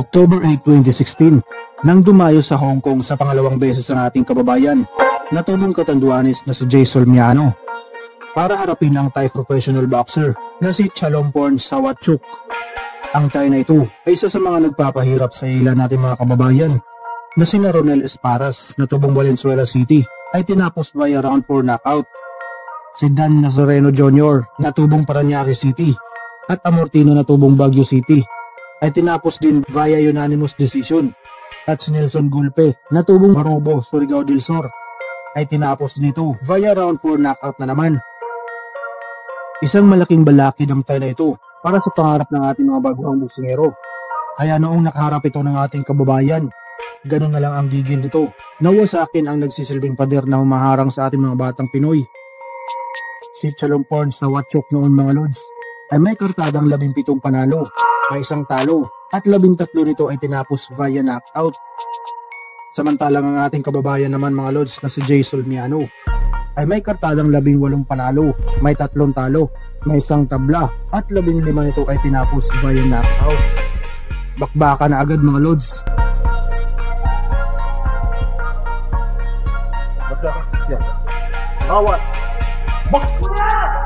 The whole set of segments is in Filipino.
October 8, 2016, nang dumayo sa Hong Kong sa pangalawang beses ang ating kababayan na tubong Catanduanes na si Jay Solmiano para harapin ang Thai professional boxer na si Chalompon Sawatchuk. Ang Thai na ito ay isa sa mga nagpapahirap sa ilan nating mga kababayan na si Ronel Esparas na tubong Valenzuela City ay tinapos via round 4 knockout. Si Dan Nazareno Jr. na tubong Parañaque City at Amortino na tubong Baguio City ay tinapos din via unanimous decision, at si Nelson Gulpe na tubong Marubo, Surigao del Sur ay tinapos nito via round 4 knockout na naman. Isang malaking balakid ang Thai na ito para sa pangarap ng ating mga baguhang boksingero. Kaya noong nakaharap ito ng ating kababayan, ganun na lang ang gigil nito. Nawa sa akin ang nagsisilbing pader na humaharang sa ating mga batang Pinoy. Si Chalompon Sawatchuk noon mga lods ay may kartadang 17 panalo, may isang talo at 13 nito ay tinapos via knockout. Samantalang ang ating kababayan naman mga lods na si Jay Solmiano ay may kartadang 18 panalo, may 3 talo, may isang tabla at 15 nito ay tinapos via knockout. Bakbaka na agad mga lods. Bawat box na!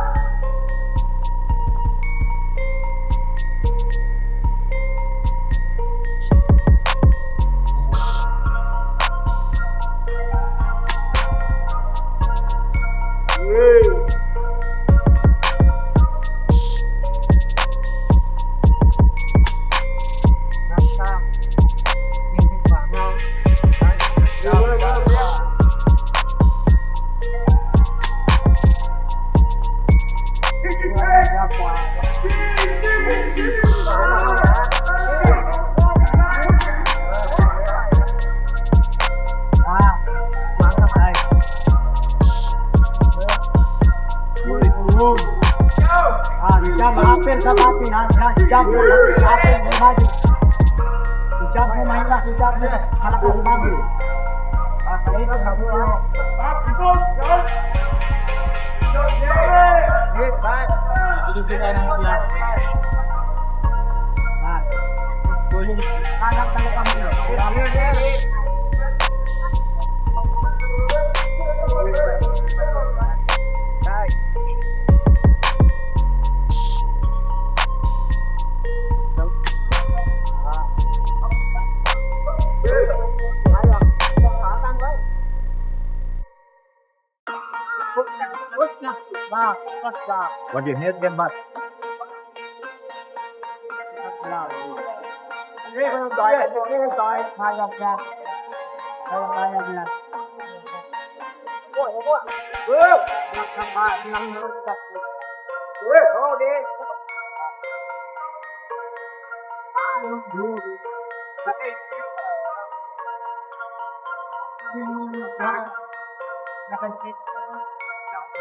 What do you hit them back?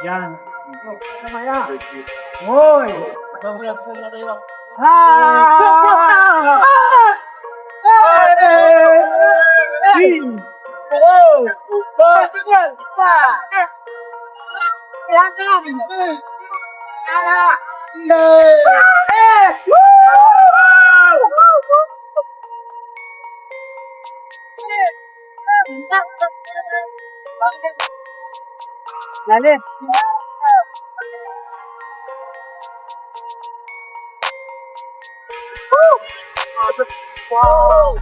Yan. Namaya. Hoy. Dale. Wow.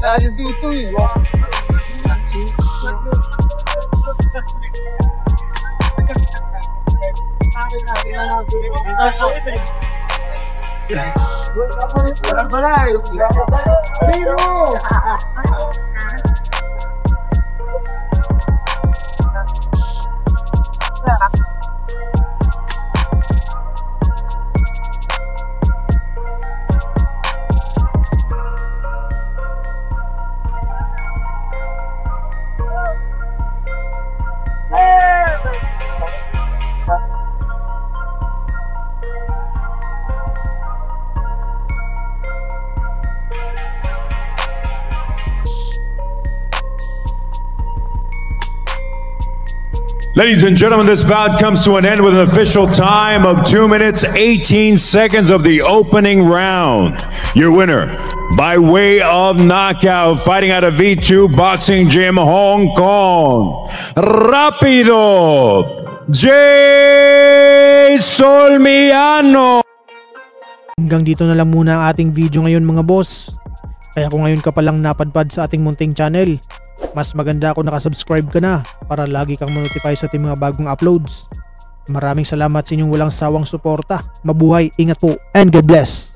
Dahil dito eh. Ladies and gentlemen, this bout comes to an end with an official time of 2 minutes, 18 seconds of the opening round. Your winner, by way of knockout, fighting out of V2 Boxing Gym, Hong Kong, Rapido, Jason Miano. Hanggang dito na lang muna ang ating video ngayon mga boss. Kaya kung ngayon ka palang napadpad sa ating munting channel, mas maganda kung nakasubscribe ka na para lagi kang ma-notify sa ating mga bagong uploads. Maraming salamat sa inyong walang sawang suporta. Mabuhay, ingat po, and God bless!